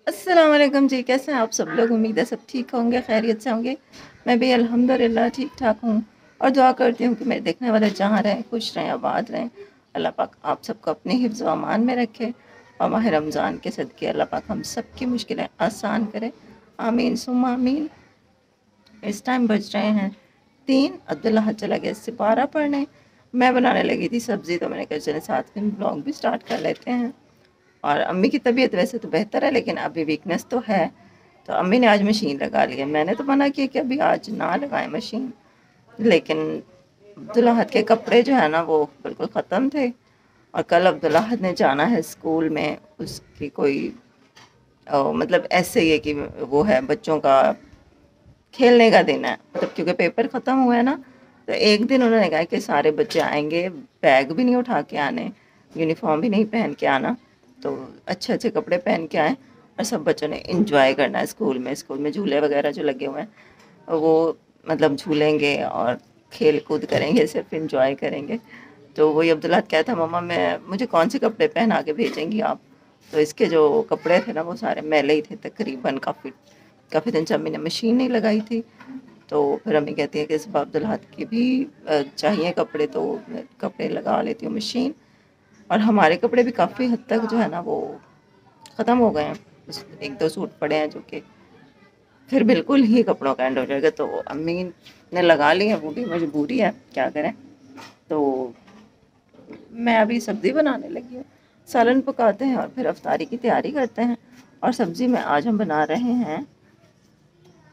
अस्सलाम वालेकुम जी, कैसे हैं आप सब लोग? उम्मीद है सब ठीक होंगे, खैरियत से होंगे। मैं भी अल्हम्दुलिल्लाह ठीक-ठाक हूँ और दुआ करती हूँ कि मेरे देखने वाले जहाँ रहें, खुश रहें, आबाद रहें। अल्लाह पाक आप सबको अपने हिफ्ज़ व अमान में रखे और माह रमज़ान के सदके अल्लाह पाक हम सब की मुश्किलें आसान करे। आमीन सुम्मा आमीन। इस टाइम बज रहे हैं 3। अब्दुल्ला हज चला गया सिपारा पढ़ने। मैं बनाने लगी थी सब्ज़ी, तो मैंने कहा चलें साथ में ब्लॉग भी स्टार्ट कर लेते हैं। और अम्मी की तबीयत वैसे तो बेहतर है, लेकिन अभी वीकनेस तो है। तो अम्मी ने आज मशीन लगा ली है। मैंने तो मना किया कि अभी आज ना लगाएं मशीन, लेकिन अब्दुल्लाहद के कपड़े जो है ना वो बिल्कुल ख़त्म थे। और कल अब्दुल्लाहद ने जाना है स्कूल में, उसकी कोई मतलब ऐसे ही है कि वो है बच्चों का खेलने का दिन है, मतलब क्योंकि पेपर ख़त्म हुआ है ना। तो एक दिन उन्होंने कहा कि सारे बच्चे आएंगे, बैग भी नहीं उठा के आने, यूनिफॉर्म भी नहीं पहन के आना, तो अच्छे अच्छे कपड़े पहन के आएँ और सब बच्चों ने इंजॉय करना है स्कूल में झूले वगैरह जो लगे हुए हैं वो मतलब झूलेंगे और खेल कूद करेंगे, सिर्फ इंजॉय करेंगे। तो वही अब्दुल्ला कहता था, मम्मा मैं मुझे कौन से कपड़े पहना के भेजेंगी आप? तो इसके जो कपड़े थे ना वो सारे मैले ही थे तकरीबन। काफ़ी काफ़ी दिन से अम्मी ने मशीन नहीं लगाई थी। तो फिर अम्मी कहती है कि इस बार अब्दुल हद की भी चाहिए कपड़े, तो मैं कपड़े लगा लेती हूँ मशीन। और हमारे कपड़े भी काफ़ी हद तक जो है ना वो ख़त्म हो गए हैं। बस 1-2 सूट पड़े हैं जो कि फिर बिल्कुल ही कपड़ों का एंड हो जाएगा। तो अम्मी ने लगा ली है, वो भी मजबूरी है, क्या करें। तो मैं अभी सब्ज़ी बनाने लगी हूँ। सालन पकाते हैं और फिर अफ्तारी की तैयारी करते हैं। और सब्ज़ी में आज हम बना रहे हैं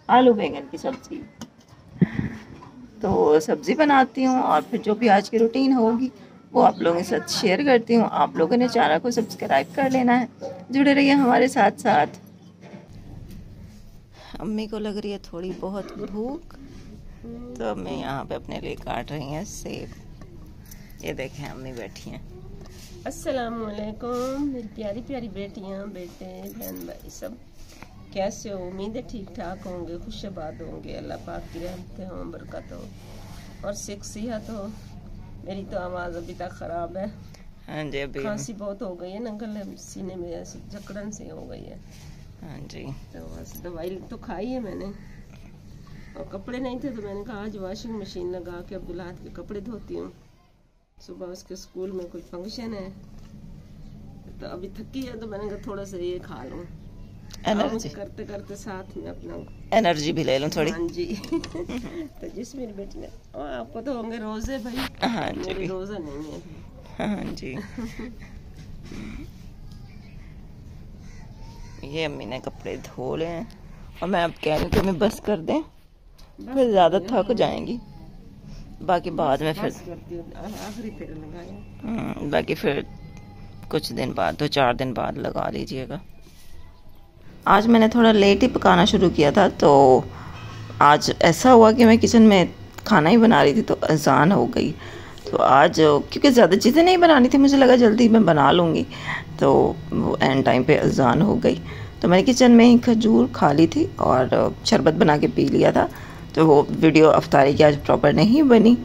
आलू बैंगन की सब्ज़ी। तो सब्ज़ी बनाती हूँ और फिर जो भी आज की रूटीन होगी वो आप लोगों के साथ शेयर करती हूँ। आप लोगों ने चैनल को सब्सक्राइब कर लेना है, जुड़े रहिए हमारे साथ साथ। अम्मी को लग रही है थोड़ी बहुत भूख, तो अम्मी यहाँ पे अपने लिए काट रही हैं सेब। ये देखें अम्मी बैठी हैं। अस्सलामुअलैकुम मेरी प्यारी प्यारी बेटियां, बेटे, बहन भाई सब कैसे हो? उम्मीद है ठीक ठाक होंगे, खुशबाद होंगे, अल्लाह पाक की रहमतें हों, बरकत हो और सेहत हो। मेरी तो आवाज़ अभी तक ख़राब है। हाँ जी, अभी खांसी बहुत हो गई है ना, गले सीने में ऐसी जकड़न सी हो गई है। हाँ जी, तो बस दवाई तो खाई है मैंने, और कपड़े नहीं थे तो मैंने कहा आज वॉशिंग मशीन लगा के अब्दुल्ला के कपड़े धोती हूँ। सुबह उसके स्कूल में कोई फंक्शन है, तो अभी थकी है तो मैंने कहा थोड़ा सा ये खा लूं, एनर्जी करते करते साथ में अपना एनर्जी भी ले लूँ थोड़ी। हाँ जी। तो जिस मेरी बेटी ने, और आपको तो होंगे रोजे भाई। हाँ जी, मेरे रोजा नहीं है। हाँ जी। ये अम्मी ने कपड़े धो ले हैं और मैं अब कह रही हूँ कि हमें बस कर दें, फिर ज़्यादा थक जाएंगी। बाकी बाद में फिर आखिरी फेरा लगाया। बाकी फिर कुछ दिन बाद, 2-4 दिन बाद लगा लीजिएगा। आज मैंने थोड़ा लेट ही पकाना शुरू किया था, तो आज ऐसा हुआ कि मैं किचन में खाना ही बना रही थी तो अजान हो गई। तो आज क्योंकि ज़्यादा चीज़ें नहीं बनानी थी, मुझे लगा जल्दी मैं बना लूँगी, तो वो एंड टाइम पे अजान हो गई। तो मैंने किचन में ही खजूर खा ली थी और शरबत बना के पी लिया था। तो वो वीडियो अफ्तारी की आज प्रॉपर नहीं बनी,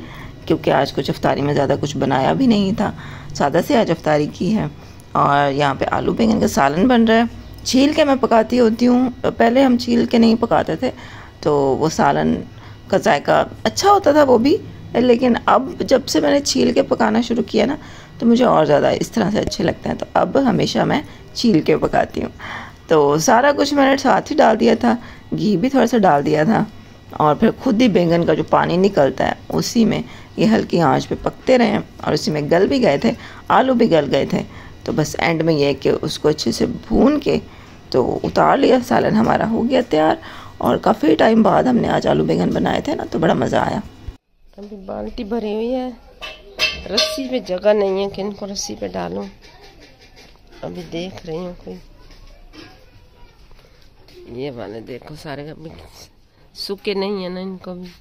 क्योंकि आज कुछ अफ्तारी में ज़्यादा कुछ बनाया भी नहीं था, सादा से आज अफ्तारी की है। और यहाँ पे आलू बैंगन का सालन बन रहा है। छील के मैं पकाती होती हूँ, पहले हम छील के नहीं पकाते थे, तो वो सालन का जायका अच्छा होता था वो भी। लेकिन अब जब से मैंने छील के पकाना शुरू किया ना, तो मुझे और ज़्यादा इस तरह से अच्छे लगते हैं। तो अब हमेशा मैं छील के पकाती हूँ। तो सारा कुछ मैंने साथ ही डाल दिया था, घी भी थोड़ा सा डाल दिया था, और फिर खुद ही बैंगन का जो पानी निकलता है उसी में ये हल्की आंच पे पकते रहे, और उसी में गल भी गए थे, आलू भी गल गए थे। तो बस एंड में ये कि उसको अच्छे से भून के तो उतार लिया। सालन हमारा हो गया तैयार, और काफ़ी टाइम बाद हमने आज आलू बैंगन बनाए थे ना, तो बड़ा मज़ा आया। अभी बाल्टी भरी हुई है, रस्सी पे जगह नहीं है कि इनको रस्सी पे डालूं। अभी देख रही हूँ कोई, ये वाले देखो सारे अभी सूखे नहीं है ना, इनको भी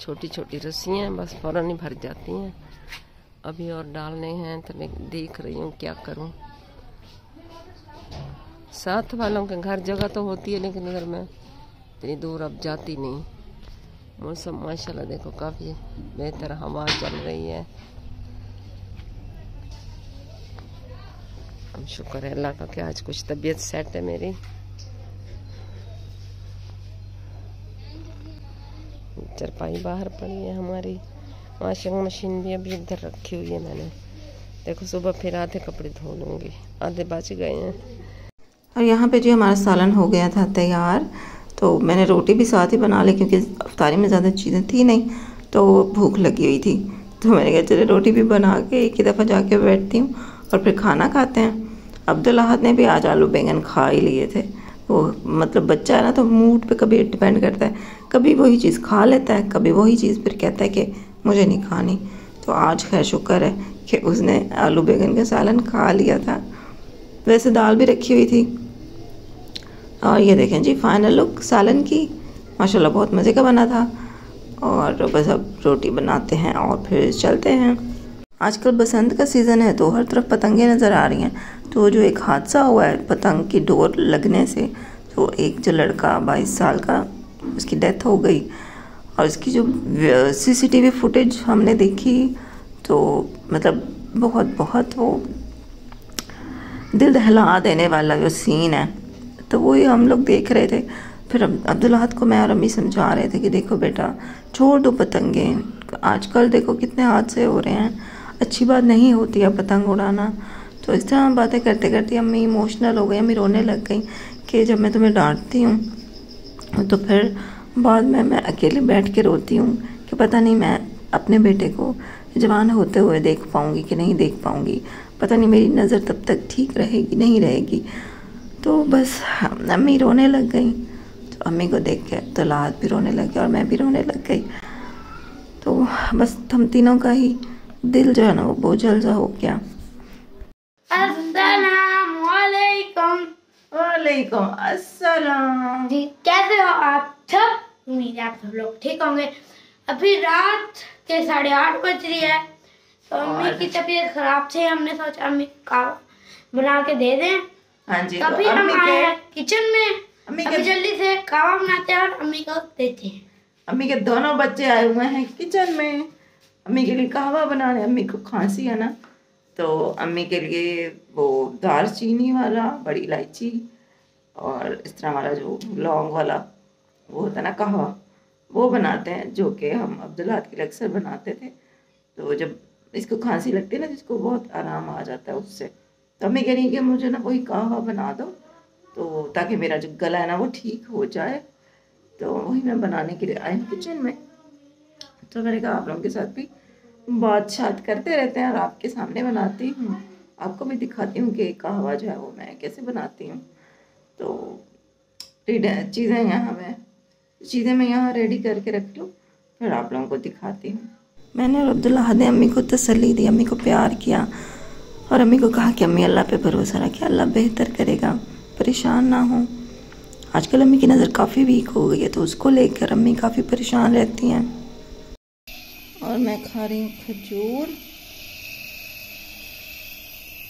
छोटी छोटी रस्सियाँ हैं, बस फौरन ही भर जाती हैं। अभी और डालने हैं तो मैं देख रही हूँ क्या करूँ। साथ वालों के घर जगह तो होती है, लेकिन अगर मैं इतनी दूर अब जाती नहीं। मौसम माशाल्लाह देखो काफ़ी बेहतर, हवा चल रही है। शुक्र है अल्लाह का कि आज कुछ तबीयत सेट है मेरी। चारपाई बाहर पड़ी है हमारी, वॉशिंग मशीन भी अभी इधर रखी हुई है मैंने। देखो सुबह फिर आधे कपड़े धो लूँगी, आधे बच गए हैं। और यहाँ पे जो हमारा सालन हो गया था तैयार, तो मैंने रोटी भी साथ ही बना ली क्योंकि अफ्तारी में ज़्यादा चीज़ें थी नहीं, तो भूख लगी हुई थी। तो मैंने कहा चलो रोटी भी बना के एक ही दफ़ा जाके बैठती हूँ और फिर खाना खाते हैं। अब्दुल अहद ने भी आज आलू बैंगन खा ही लिए थे। वो मतलब बच्चा है ना, तो मूड पे कभी डिपेंड करता है, कभी वही चीज़ खा लेता है, कभी वही चीज़ फिर कहता है कि मुझे नहीं खानी। तो आज खैर शुक्र है कि उसने आलू बैंगन का सालन खा लिया था। वैसे दाल भी रखी हुई थी। और ये देखें जी फाइनल लुक सालन की, माशाल्लाह बहुत मज़े का बना था। और बस अब रोटी बनाते हैं और फिर चलते हैं। आजकल बसंत का सीज़न है तो हर तरफ पतंगे नज़र आ रही हैं। तो जो एक हादसा हुआ है पतंग की डोर लगने से, तो एक जो लड़का 22 साल का, उसकी डेथ हो गई। और इसकी जो CCTV फुटेज हमने देखी तो मतलब बहुत वो दिल दहला देने वाला जो सीन है, तो वही हम लोग देख रहे थे। फिर अब्दुल अहद को मैं और अम्मी समझा रहे थे कि देखो बेटा छोड़ दो पतंगे, आजकल देखो कितने हादसे हो रहे हैं, अच्छी बात नहीं होती है पतंग उड़ाना। तो इस तरह बातें करते करते अम्मी इमोशनल हो गई, अम्मी रोने लग गई कि जब मैं तुम्हें डांटती हूँ तो फिर बाद में मैं अकेले बैठ के रोती हूँ कि पता नहीं मैं अपने बेटे को जवान होते हुए देख पाऊँगी कि नहीं देख पाऊँगी, पता नहीं मेरी नज़र तब तक ठीक रहेगी नहीं रहेगी। तो बस अम्मी रोने लग गई। तो अम्मी को देख के तो लाद भी रोने लग गया और मैं भी रोने लग गई। तो बस हम तीनों का ही दिल जो है ना वो बोझल सा हो गया। अस्सलाम वालेकुम। वालेकुम अस्सलाम। जी कैसे हो आप सब? उम्मीद है आप सब लोग ठीक होंगे। अभी रात के 8:30 बज रही है, तो अम्मी की तबीयत खराब थी, हमने सोचा अम्मी का बना के दे दें। हाँ जी। अभी तो हम आए हैं किचन में, अम्मी अभी जल्दी से कावा बनाते हैं और अम्मी को देते हैं। अम्मी के दोनों बच्चे आए हुए हैं किचन में अम्मी के लिए कहवा बनाने। अम्मी को खांसी है ना, तो अम्मी के लिए वो दालचीनी वाला, बड़ी इलायची और इस तरह वाला जो लौंग वाला वो होता है ना कहवा, वो बनाते हैं, जो कि हम अब्दुल अहद के लिए अक्सर बनाते थे। तो जब इसको खांसी लगती है ना, जिसको बहुत आराम आ जाता है उससे, तो अम्मी कह रही है कि मुझे ना वही कहवा बना दो, तो ताकि मेरा जो गला है ना वो ठीक हो जाए। तो वही मैं बनाने के लिए आई हूँ किचन में। तो मैंने कहा आप लोगों के साथ भी बात करते रहते हैं और आपके सामने बनाती हूँ, आपको भी दिखाती हूँ कि कहवा जो है वो मैं कैसे बनाती हूँ। तो चीज़ें मैं यहाँ रेडी करके रख लूँ, फिर आप लोगों को दिखाती हूँ। मैंने और अब्दुल अहद ने अम्मी को तसल्ली दी, अम्मी को प्यार किया और अम्मी को कहा कि अम्मी अल्लाह पे भरोसा रखिए, अल्लाह बेहतर करेगा, परेशान ना हो। आजकल अम्मी की नज़र काफ़ी वीक हो गई है, तो उसको लेकर अम्मी काफ़ी परेशान रहती हैं। और मैं खा रही हूँ खजूर,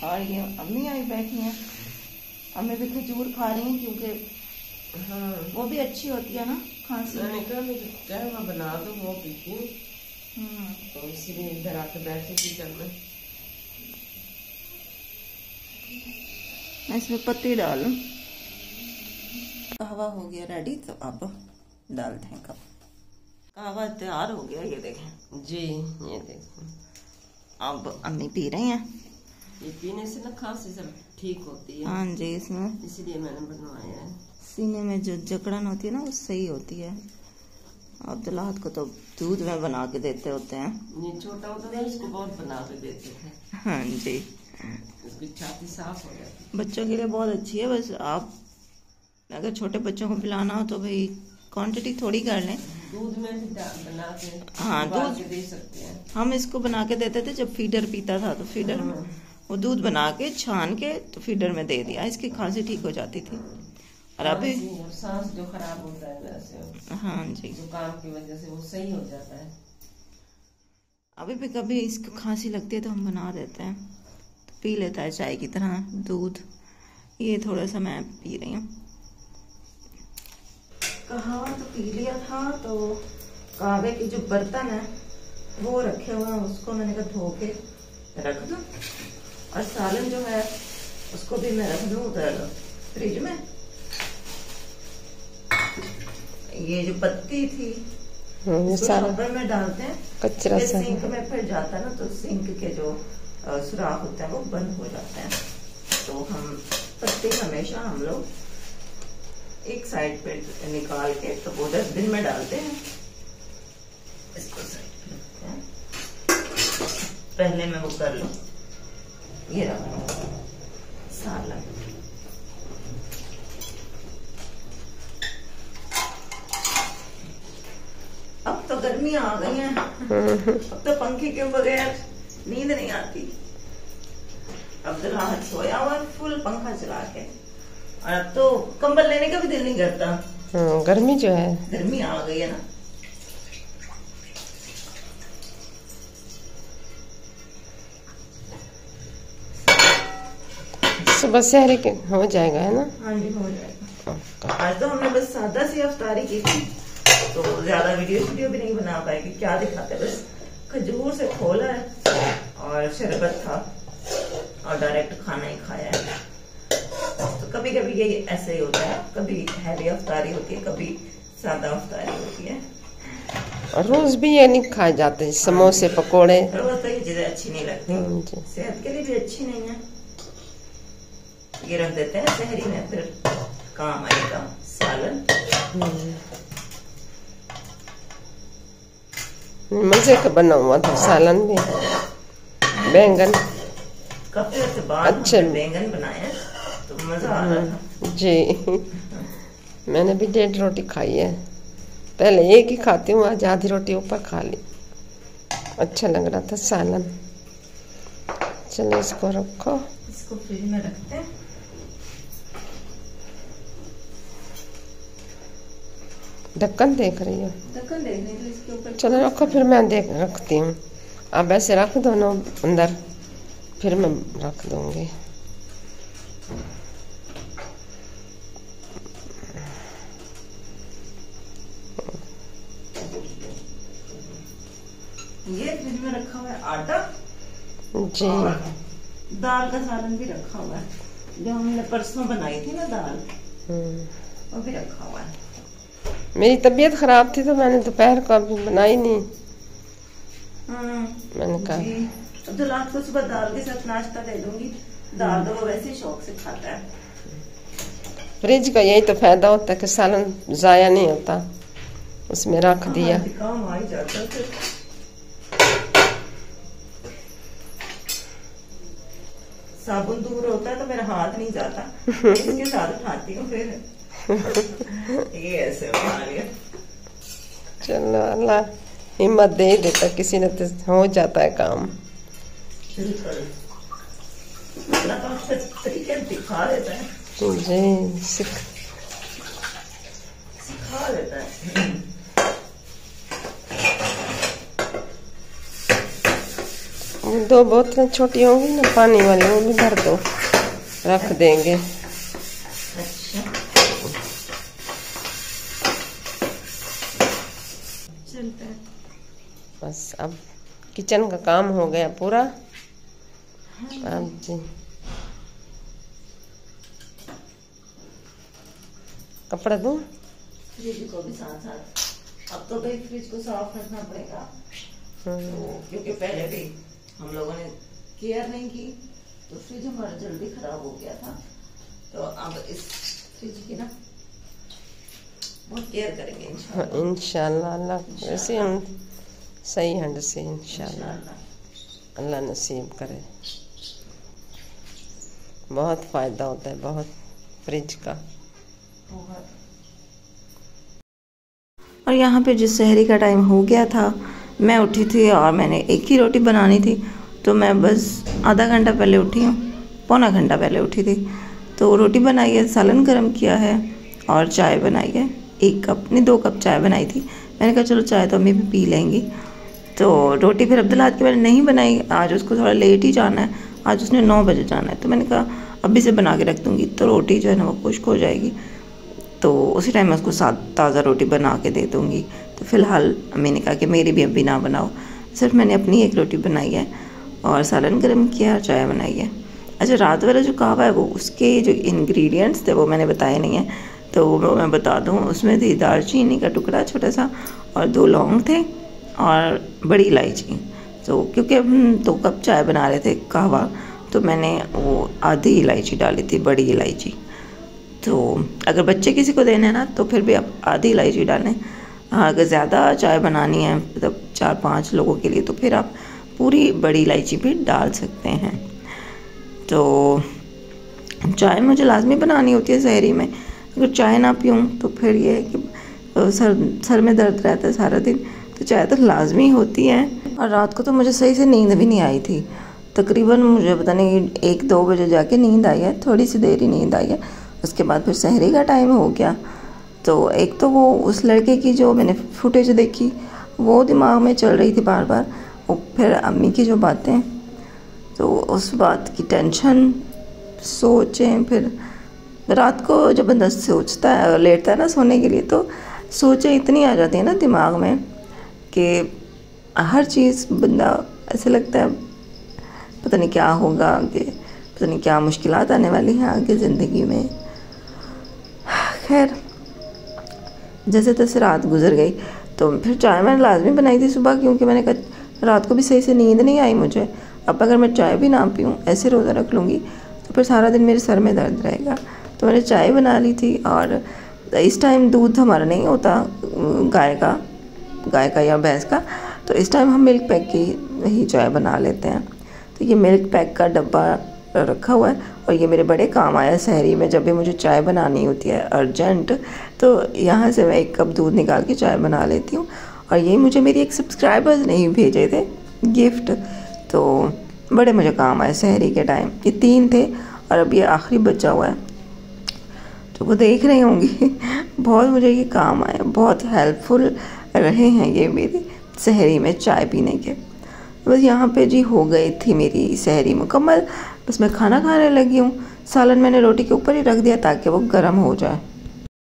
और ये अम्मी आई बैठी हैं, अम्मी भी खजूर खा रही हैं क्योंकि हाँ वो भी अच्छी होती है ना खांसी। मैंने कहा मुझे कहवा बना दो, वो पीती हूँ, तो इसीलिए इधर आके बैठे किचन में। मैं इसमें पत्ती डालूं। कहवा हो गया रेडी, तो अब डालते हैं कप। कहवा तैयार हो गया, ये देखें जी, ये देखो अब अम्मी पी रही हैं। ये पीने से ना खांसी सब ठीक होती है। हाँ जी, इसमें इसलिए मैंने बनवाया है। सीने में जो जकड़न होती है ना वो सही होती है। अब्दुल अहद को तो दूध में बना के देते होते हैं। ये छोटा होता था इसको बहुत बना के देते थे। हाँ जी, इसकी छाती साफ हो जाती। बच्चों के लिए बहुत अच्छी है। बस आप अगर छोटे बच्चों को पिलाना हो तो भाई क्वांटिटी थोड़ी कर लें। दूध में भी बना के हाँ उबाल दूध के दे सकते हैं। हम इसको बना के देते थे जब फीडर पीता था, तो फीडर में वो दूध बना के छान के तो फीडर में दे दिया, इसकी खांसी ठीक हो जाती थी। और अभी सांस जो खराब होता है वैसे, हाँ जी, जुकाम की वजह से वो सही हो जाता है। अभी भी कभी इसको खांसी लगती है तो हम बना देते हैं, तो पी लेता है चाय की तरह दूध। ये थोड़ा सा मैं पी रही हूँ। कहवा तो पी लिया था, तो कहवे के जो बर्तन है वो रखे हुए हैं, उसको मैंने कहा धो के रख दूँ। और सालन जो है उसको भी मैं रख दूँ उधर फ्रिज में। ये जो पत्ती थी ये सारा ऊपर में डालते हैं, कचरा सा सिंक में फिर जाता है ना, तो सिंक के जो सुराख होते हैं वो बंद हो जाते हैं। तो हम पत्ती हमेशा हम लोग एक साइड पे निकाल के तो वो डस्टबिन में डालते हैं। इसको साइड पे रखते हैं। पहले मैं वो कर लूं, ये रख सालन। अब तो गर्मी आ गई है, अब तो पंखे के बगैर नींद नहीं आती। अब तो राहत सोया हुआ फुल पंखा चला के, और अब तो कंबल लेने का भी दिल नहीं करता। गर्मी जो है, गर्मी आ गई है ना। सुबह सहरी के हो जाएगा है ना? हाँ जी हो जाएगा। आज तो हमने बस सादा सी अफ्तारी की थी, तो ज्यादा वीडियो भी नहीं बना पाएगी। क्या दिखाते, बस खजूर से खोला है और शरबत था और डायरेक्ट खाना ही खाया है। तो कभी कभी ये ऐसे ही होता है, कभी हैवी अफ्तारी होती है, कभी सादा अफ्तारी होती है। और रोज भी ये नहीं खाए जाते समोसे पकोड़े, रोज तो ये चीजें अच्छी नहीं लगती, सेहत के लिए भी अच्छी नहीं है। ये रख देते हैं सहरी में, फिर काम आएगा सालन। मजे का बना हुआ था सालन भी। बैंगन काफी अच्छे बाद अच्छे बैंगन बनाए तो मजा आ रहा था जी। मैंने भी 1.5 रोटी खाई है, पहले एक ही खाती हूँ, आज आधी रोटी ऊपर खा ली। अच्छा लग रहा था सालन। चलो इसको रखो, इसको फ्रिज में रखते हैं। ढक्कन देख रही हो? ढक्कन देख रही थी इसके ऊपर। चलो रखो, फिर मैं रखती हूँ। आप ऐसे रख दो ना अंदर, फिर मैं रख दूंगी। ये फ्रिज में रखा हुआ है आटा जी, दाल का सालन भी रखा हुआ है, जो हमने परसों बनाई थी ना दाल, वो भी रखा हुआ है। मेरी तबीयत खराब थी तो मैंने दोपहर को अभी बनाई नहीं। मैंने कहा तो रात को सुबह दाल के साथ नाश्ता दे दूंगी। दाल तो वो वैसे शौक से खाता है। फ्रिज का यही तो फायदा होता है कि सालन जाया नहीं होता, उसमें रख दिया। काम आ ही जाता है। साबुन दूर होता है तो मेरा हाथ नहीं जाता, इसके साथ उठाती हूँ फिर। ये ऐसे बना लिया। चलो अल्लाह हिम्मत दे ही देता, किसी ने तो हो जाता है काम। अल्लाह तो अच्छे तरीके दिखा देता है जी, सिखा देता है। दो बोतलें छोटी होंगी ना पानी वाली, वो भी भर दो, रख देंगे। अच्छा चलता है। बस अब किचन का काम हो गया पूरा। अब जी कपड़ा दूं? फ्रिज को भी साथ साथ, अब तो भाई फ्रिज को साफ रखना पड़ेगा, तो क्योंकि पहले भी हम लोगों ने केयर नहीं की तो फ्रिज हमारा जल्दी खराब हो गया था। तो अब इस फ्रिज की ना बहुत केयर करेंगे इंशाल्लाह। इंशाल्लाह अल्लाह वैसे हम सही हंड से इंशाल्लाह अल्लाह नसीब करे। बहुत फायदा होता है, बहुत फ्रिज का। और यहाँ पे जिस सहरी का टाइम हो गया था, मैं उठी थी और मैंने एक ही रोटी बनानी थी, तो मैं बस आधा घंटा पहले उठी हूँ, पौना घंटा पहले उठी थी। तो रोटी बनाई है, सालन गरम किया है और चाय बनाई है। 1 कप नहीं 2 कप चाय बनाई थी। मैंने कहा चलो चाय तो अम्मी भी पी लेंगी। तो रोटी फिर अब्दुल्लाह के मैंने नहीं बनाई, आज उसको थोड़ा लेट ही जाना है, आज उसने 9 बजे जाना है। तो मैंने कहा अभी से बना के रख दूँगी तो रोटी जो है ना वो खुश्क हो जाएगी, तो उसी टाइम मैं उसको ताज़ा रोटी बना के दे दूँगी। तो फ़िलहाल अम्मी ने कहा कि मेरी भी अभी ना बनाओ, सिर्फ मैंने अपनी 1 रोटी बनाई है और सालन गर्म किया और चाय बनाई है। अच्छा, रात वाला जो कहवा है वो उसके जो इंग्रेडिएंट्स थे वो मैंने बताए नहीं है, तो वो मैं बता दूँ। उसमें थी दालचीनी का टुकड़ा छोटा सा, और 2 लौंग थे, और बड़ी इलायची। तो क्योंकि हम 2 कप चाय बना रहे थे कहवा, तो मैंने वो आधी इलायची डाली थी, बड़ी इलायची। तो अगर बच्चे किसी को देने हैं ना तो फिर भी आप आधी इलायची डालें। हाँ, अगर ज़्यादा चाय बनानी है मतलब 4-5 लोगों के लिए, तो फिर आप पूरी बड़ी इलायची भी डाल सकते हैं। तो चाय मुझे लाजमी बनानी होती है सहरी में। अगर चाय ना पीऊँ तो फिर ये है कि सर में दर्द रहता है सारा दिन, तो चाय तो लाजमी होती है। और रात को तो मुझे सही से नींद भी नहीं आई थी। तकरीबन मुझे पता नहीं 1-2 बजे जाके नींद आई है, थोड़ी सी देर ही नींद आई है। उसके बाद फिर सहरी का टाइम हो गया। तो एक तो वो उस लड़के की जो मैंने फुटेज देखी वो दिमाग में चल रही थी बार बार, और फिर अम्मी की जो बातें, तो उस बात की टेंशन, सोचें। फिर रात को जब बंदा सोचता है, लेटता है ना सोने के लिए, तो सोचें इतनी आ जाती है ना दिमाग में कि हर चीज़ बंदा ऐसे लगता है पता नहीं क्या होगा आगे, पता नहीं क्या मुश्किलात आने वाली हैं आगे ज़िंदगी में। खैर, जैसे तैसे रात गुजर गई। तो फिर चाय मैंने लाजमी बनाई थी सुबह, क्योंकि मैंने कहा रात को भी सही से नींद नहीं आई मुझे। अब अगर मैं चाय भी ना पीऊँ, ऐसे रोज़ा रख लूँगी, तो फिर सारा दिन मेरे सर में दर्द रहेगा। तो मैंने चाय बना ली थी। और इस टाइम दूध हमारा नहीं होता गाय का या भैंस का, तो इस टाइम हम मिल्क पैक की ही चाय बना लेते हैं। तो ये मिल्क पैक का डब्बा रखा हुआ है, और ये मेरे बड़े काम आया सहरी में। जब भी मुझे चाय बनानी होती है अर्जेंट, तो यहाँ से मैं 1 कप दूध निकाल के चाय बना लेती हूँ। और ये मुझे मेरी एक सब्सक्राइबर्स ने ही भेजे थे गिफ्ट, तो बड़े मुझे काम आए सहरी के टाइम। ये 3 थे, और अब ये आखिरी बचा हुआ है, तो वो देख रही होंगी। बहुत मुझे ये काम आए, बहुत हेल्पफुल रहे हैं ये मेरी सहरी में चाय पीने के। बस यहाँ पे जी हो गई थी मेरी सहरी मुकम्मल। बस मैं खाना खाने लगी हूँ। सालन मैंने रोटी के ऊपर ही रख दिया ताकि वो गर्म हो जाए।